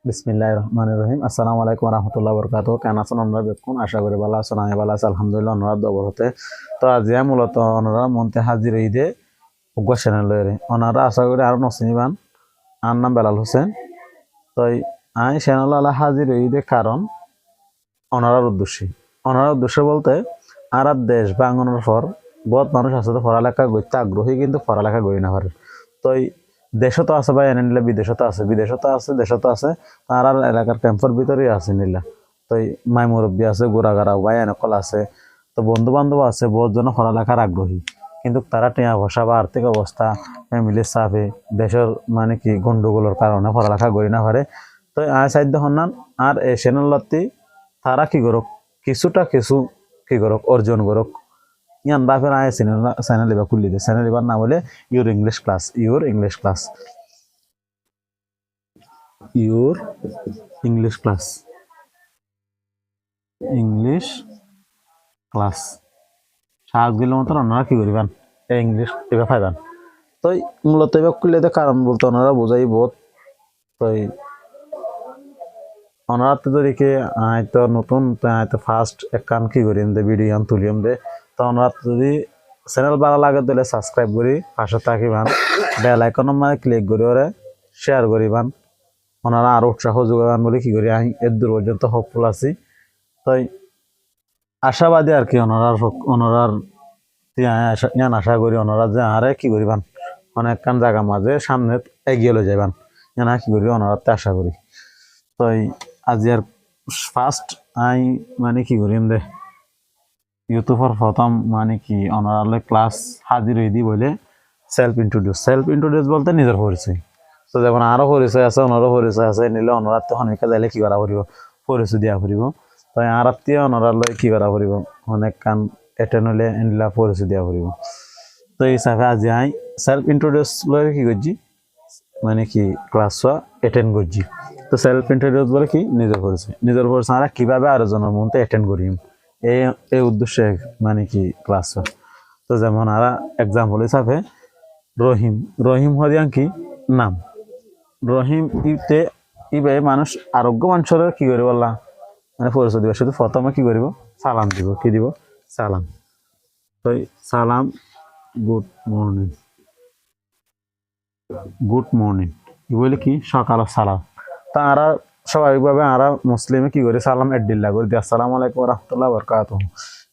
বিসমিল্লাহির রহমানির রহিম। আসসালামু আলাইকুম ওয়া রাহমাতুল্লাহি ওয়া বারাকাতুহু। কেন আছেন আপনারা? বেকুন আশা করি ভালো আছেন। আমি ভালো আছি আলহামদুলিল্লাহ। ওনারা দবর হতে তো আজ মূলত ওনারা মন্তে হাজির ঈদে উগ্র চ্যানেলের ওনারা আশা করি আরো নসিবান। আর নাম বেলাল হোসেন। তো আই চ্যানেল আলা হাজির ঈদে কারণ ওনারা উদ্দেশ্য বলতে আর দেশ বাঙানোর পর বহুত মানুষ আছে পড়ালেখা করতে আগ্রহী কিন্তু পড়ালেখা করি না পারে। তো দেশও তো আছে বা এনে নিলে বিদেশও তো আছে দেশও তো আছে। তার আর এলাকার ক্যাম্পের ভিতরেই আছে নিলা। তো মাই মুরব্বী আছে গোড়াগাড়া ভাই এনেকল আছে। তো বন্ধু বান্ধব আছে বহুত জন পড়ালেখার আগ্রহী কিন্তু তারা টিয়া বসা বা আর্থিক অবস্থা ফ্যামিলির চাপে দেশের মানে কি গন্ডগোলের কারণে পড়ালেখা করি না পারে। তো আয় সাধ্য হন্নান আর এই চ্যানেলটি তারা কি করক কিছু কি করক অর্জন করক ইয়ান বাপের আয় চ্যানেল এবার খুললি দে চ্যানেল এবার নাম হলে ইউর ইংলিশ ক্লাস সাহায্য দিলে মতন ওনারা কি করিবেন এই ইংলিশ এবার পাইবেন। তো মূলত এবার খুললে কারণ বলতে ওনারা বোঝাই বোধ। তো ওনারা তো দেখি তো নতুন তো ফার্স্ট এক কান কি করিম দে ভিডিও তুলিম দে। তো ওনারা যদি চ্যানেল ভালো লাগে তাহলে সাবস্ক্রাইব করি পাশে থাকিবান বেল আইকনের মানে ক্লিক করি ওরে শেয়ার করিবান। ওনারা আরো উৎসাহ যোগাবান বলে কি করি আমি এর দূর পর্যন্ত হোপফুল আছি। তাই আশাবাদী আর কি ওনারার ইয়ান আশা করি ওনারা যে আরে কি করিবান অনেক কান জায়গা মাঝে সামনে এগিয়ে লো যাইবান ইয়ানা কি করি ওনারাতে আশা করি। তো আজি আর ফার্স্ট আই মানে কি করিম দে ইউটিউবের প্রথম মানে কি অনারালে ক্লাস হাজির হয়ে দি বলে সেলফ ইন্ট্রোডিউস বলতে নিজের পরিচয়। তো যেমন আরো পরিচয় আছে ওনারও পরিচয় আছে নিলে ওনার তো হনিকা যাইলে কি করা পড়িব পরিচয় দিয়া পড়িব। তো আর আত্মীয় ওনার লয় কি করা পড়িব অনেক কান এটেন হলে এনলা পরিচয় দিয়া পড়িব। তো এই হিসাবে আজি আই সেলফ ইন্ট্রোডিউস লয় কি করছি মানে কি ক্লাস এটেন্ড করছি। তো সেলফ ইন্ট্রোডিউস বলে কি নিজের পরিচয় আমরা কিভাবে আরেকজনের মধ্যে এটেন্ড করি এই এই উদ্দেশ্যে মানে কি ক্লাস। তো যেমন আর এক্সাম্পল হিসাবে রহিম রহিম হরিয়াং কি নাম রহিম ইতে ইবে মানুষ আরোগ্য মানুষের কি করিব বললা মানে পরিচয় দিব শুধু প্রথমে কি করিব সালাম দিব কি দিব সালাম। তো সালাম গুড মর্নিং বলে কি সকাল সালাম। তা আরা স্বাভাবিকভাবে আরা মুসলিমে কি করে সালাম এডিল্লা করে দিয়ে আসসালামু আলাইকুম রহমতুল্লাহ বরকাতুহ।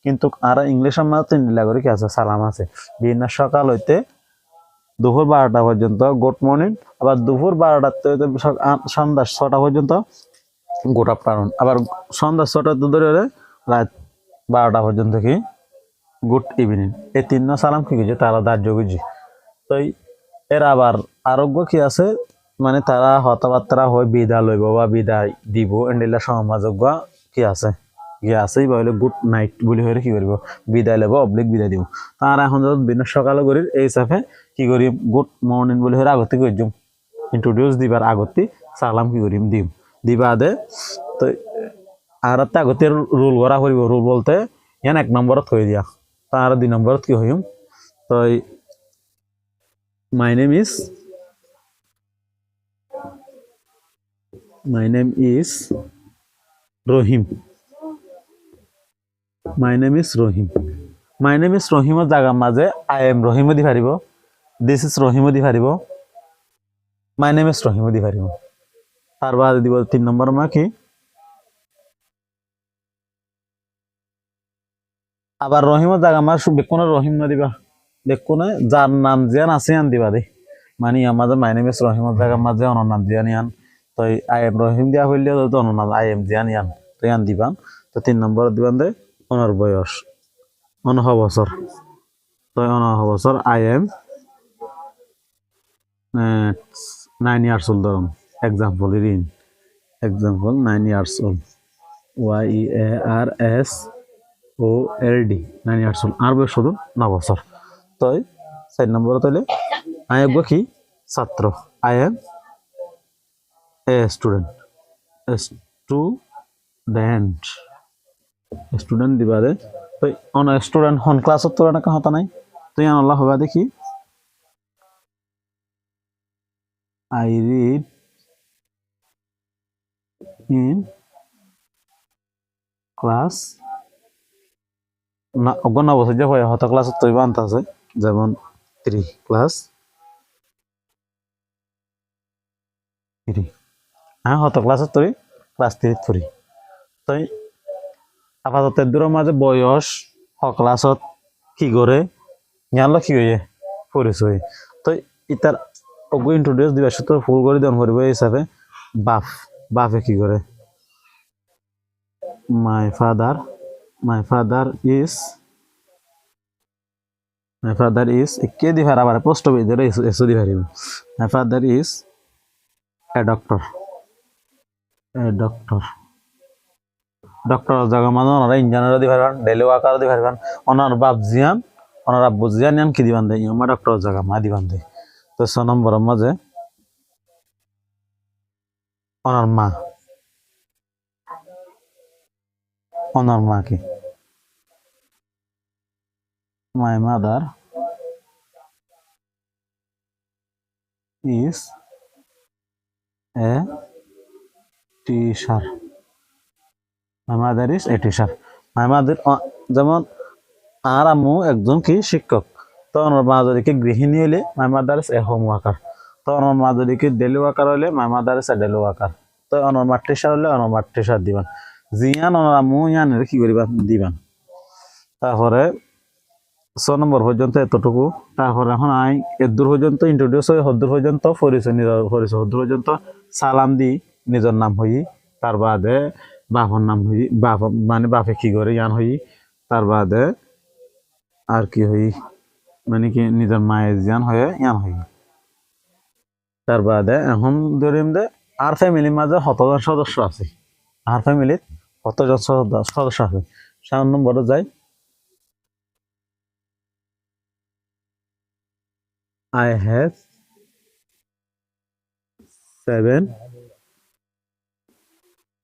কিন্তু আরা ইংলিশের মধ্যে তিনডিল্লা করে কি আছে সালাম আছে বিভিন্ন সকাল হইতে দুপুর 12টা পর্যন্ত গুড মর্নিং আবার দুপুর 12টাতে হইতে সন্ধ্যা 6টা পর্যন্ত গুড আফটারনুন আবার সন্ধ্যা 6টা ধরে রাত 12টা পর্যন্ত কি গুড ইভিনিং। এই তিন সালাম কি করছে তারা ধার্য করছে। তো এর আবার আরোগ্য কি আছে মানে তারা হতাবার্তা হয় বিদায় লইব বা বিদায় দিব এন্ডিলা সমাজজ্ঞ কি আছে বলে গুড নাইট বলে হয়ে কি করব বিদায় লব অবলিক বিদায় দিব। তার এখন যত দিন সকালে করি এই হিসাবে কি করি গুড মর্নিং বলে হয়ে আগতে করে দিম ইন্ট্রোডিউস দিবার আগতে সালাম কি করিম দিবা দে। তো আর আগতে রুল করা করিব রুল বলতে ইয়ান 1 নম্বরত হয়ে দিয়া তার 2 নম্বরত কি হইম। তো my name is Rahim my name is রহিমৰ জাগাৰ মাঝে আই এম রহিমো দি পারিব দিস ইজ রহিমো দি পারিব মাই নেম ইজ রহিমো দি পারিব। তার বাদে দিব 3 নম্বর মা কি আবার রহিমর জায়গা আমার বেকুনে রহিম না দিবা বেকুনে যার নাম জিয়ান আছে আন দিবা দে মানে আমাদের মাই নেম ইজ রহিমর জায়গার মাঝে অনর নাম জিয়ান ইয়ান। তো আই এম রহিম দিয়া হইলে তো অনর নাম আই এম জিয়ান ইয়ান তো ইয়ান দিবান। তো 3 নম্বর দিবান দে অনর বয়স 19 বছর। তো 19 বছর আই এম 9 ইয়ার্স ওল্ড ধরুন example 9 years old YEARSOLD 9 years old আর বয়স শুধু 9 বছর। তো 4 নম্বর তাইলে আই এম কি ছাত্র আই এম এ স্টুডেন্ট দিবা দে। তো অন স্টুডেন্ট হন ক্লাসত তোর না হতা নাই তো ইয়ান আল্লাহ হবা দেখি আই রিড ইন ক্লাস না অগণ বছর যে হয় হত ক্লাস তৈব আনতে আছে যেমন 3 ক্লাস 3 হ্যাঁ হত ক্লাস তৈরি ক্লাস 3 পড়ি তাই আপাতত দূরের মাঝে বয়স হ ক্লাসত কি করে জানলো কি হয়ে পরিচয় তো ইতার অগু ইন্ট্রোডিউস দিবা তো ফুল করে দেন পরিব হিসাবে বাপ বাপে কি করে my father my father is My father is কে দি ভাড়া ভাড়া পোস্ট অফিস ধরে এসো দি ভাড়িব My father is a doctor doctor জায়গা মানে ওনারা ইঞ্জিনিয়ার দি ভাড়ান ডেলি ওয়ার্কার দি ভাড়ান ওনার বাপ জিয়ান ওনার আব্বু জিয়ান ইয়ান কি দিবান দেয় ইমা ডক্টর জায়গা মা দিবান দেয় তো 6 নম্বরের মাঝে ওনার মা কি my mother is a teacher my mother is a teacher my mother যেমন আর আম্মু একজন কি শিক্ষক তো ওনার মা যদি কি গৃহিণী হলে my mother is a home worker তো ওনার মা যদি কি ডেলি ওয়ার্কার হলে my mother is a daily worker তো ওনার মা টিচার হলে ওনার মা টিচার দিবেন জিয়ান ওনার আম্মু ইয়ানের কি করিবা দিবেন তারপরে 6 নম্বর পর্যন্ত এতটুকু তারপরে এখন আই এদূর পর্যন্ত ইন্ট্রোডিউস হয়ে হদ্দূর পর্যন্ত পরিচয় হদ্দূর পর্যন্ত সালাম দি নিজের নাম হই তার বাদে বাপর নাম হই বাপ মানে বাপে কি করে ইয়ান হই তার বাদে আর কি হই মানে কি নিজের মায়ের জান হয়ে ইয়ান হই তার বাদে এখন ধরিম দে আর ফ্যামিলির মাঝে কতজন সদস্য আছে আর ফ্যামিলির কতজন সদস্য আছে 7 নম্বরে যাই I have 7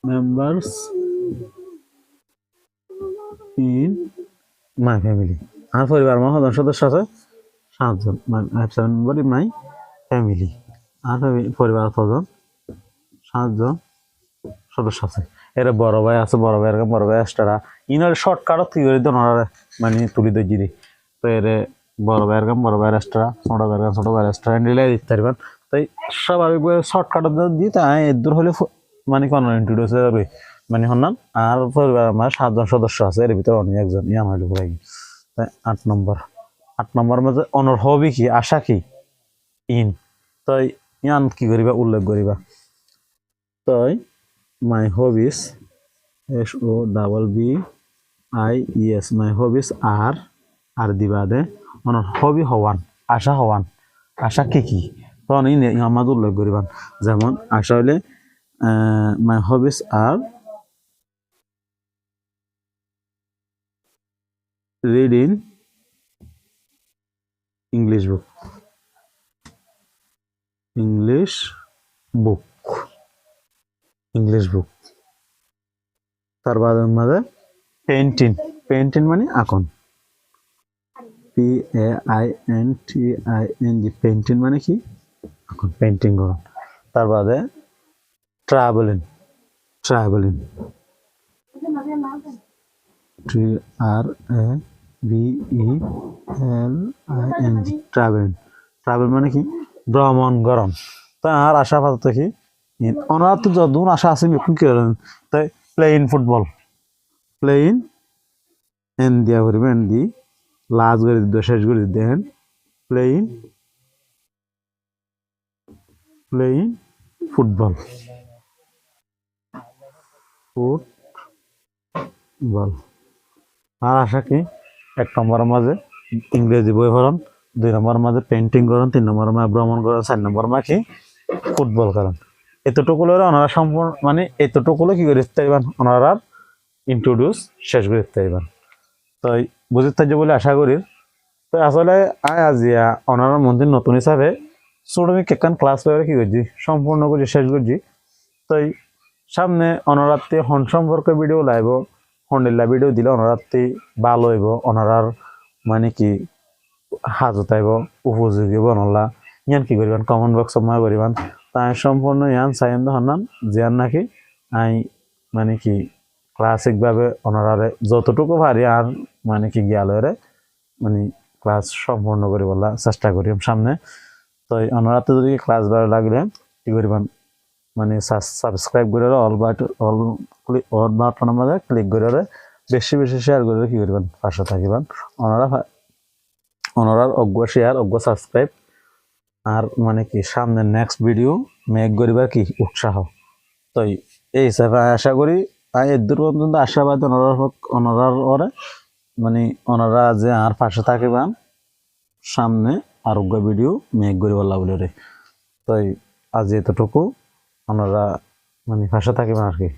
members in my family. আমার পরিবার আমার কতজন সদস্য আছে 7 জন I have 7 members in my family. আর পরিবার কতজন 7 জন সদস্য আছে এর বড় ভাই আছে বড় ভাই এক্সট্রা ইনার শর্টকাটত কি করে দেন মানে তুলি দই তো এর বড় ভাইয়ের এক্সট্রা ছোট ভাইয়ের এক্সট্রা ডিলে দিতে পারবেন তাই স্বাভাবিকভাবে শর্টকাট দিয়ে তাই এদূর হলে মানে কোনো ইন্ট্রোডিউস হবে মানে হন্নান আর পরিবার আমার 7 জন সদস্য আছে এর ভিতরে অনেক একজন ইয়ান হইল তাই 8 নম্বর মাঝে অনর হবি কি আশা কি ইন তাই ইয়ান কি করিবা উল্লেখ করিবা তাই মাই হবিস SOBBIES মাই হবিস আর দিবা দে অনর হবি হওয়ান আশা কি তখন আমাদের উল্লেখ করিবান যেমন আশা হইলে মাই হবিস আর রিডিং ইংলিশ বুক তার বাদের মাঝে পেইন্টিং মানে আঁকন PAINTING পেইন্টিং মানে কি এখন পেইন্টিং করুন তার বাদে ট্রাভেলিং TRAVELING ট্রাভেল মানে কি ভ্রমণ করুন তার আশা আপাতত কি ওনার তো যতদূর আশা আছে এখন কি করেন তাই প্লেইং ফুটবল এন দিয়া করবেন এন দি লাস্ট করে দিতে শেষ করে দেখেন প্লেইং ফুটবল আর আশা কি 1 নম্বরের মাঝে ইংরেজি বই পড়ান 2 নম্বরের মাঝে পেইন্টিং করেন 3 নম্বরের মাঝে ভ্রমণ করেন 4 নম্বরের মাঝে কি ফুটবল করেন এতটুকু ওনারা সম্পূর্ণ মানে এতটুকু কি করে দিতে পারবেন ওনারা ইন্ট্রোডিউস শেষ করে দিতে পারবেন তো বুঝতে থাকবে বলে আশা করি তো আসলে আজিয়া ওনারা মন্দির নতুন হিসাবে ছোট কেকান ক্লাস করে কি করছি সম্পূর্ণ করছি শেষ করছি তো সামনে অনারাত্রি হন সম্পর্কে ভিডিও লাইব হন্ডিল্লা ভিডিও দিলে অনারাত্রি ভালো হইব ওনারার মানে কি হাজত আইব উপযোগী বনলা ইয়ান কি করিবান কমেন্ট বক্স সময় করিবান তাই সম্পূর্ণ ইয়ান সাইন হনান জিয়ান নাকি আই মানে কি ক্লাসিক ভাবে ওনারে যতটুকু পারি আর মানে কি গিয়ালরে মানে ক্লাস সম্পূর্ণ করি বলা চেষ্টা করি সামনে। তো ওনারা তো যদি ক্লাস ভালো লাগলে কি করবেন মানে সাবস্ক্রাইব করে অল বাটনের মধ্যে ক্লিক করে বেশি বেশি শেয়ার করে কি করবেন পাশে থাকিবেন। ওনারা অজ্ঞ শেয়ার অজ্ঞ সাবস্ক্রাইব আর মানে কি সামনে নেক্সট ভিডিও মেক করিবার কি উৎসাহ। তো এই হিসাবে আশা করি এর দূর পর্যন্ত আশাবাদ ওনারা মানে ওনারা যে আর পাশে থাকিবেন সামনে আরোগ্য ভিডিও মেক করি বলা বলে রে। তো আজ এতটুকু ওনারা মানে পাশে থাকিবেন আর কি।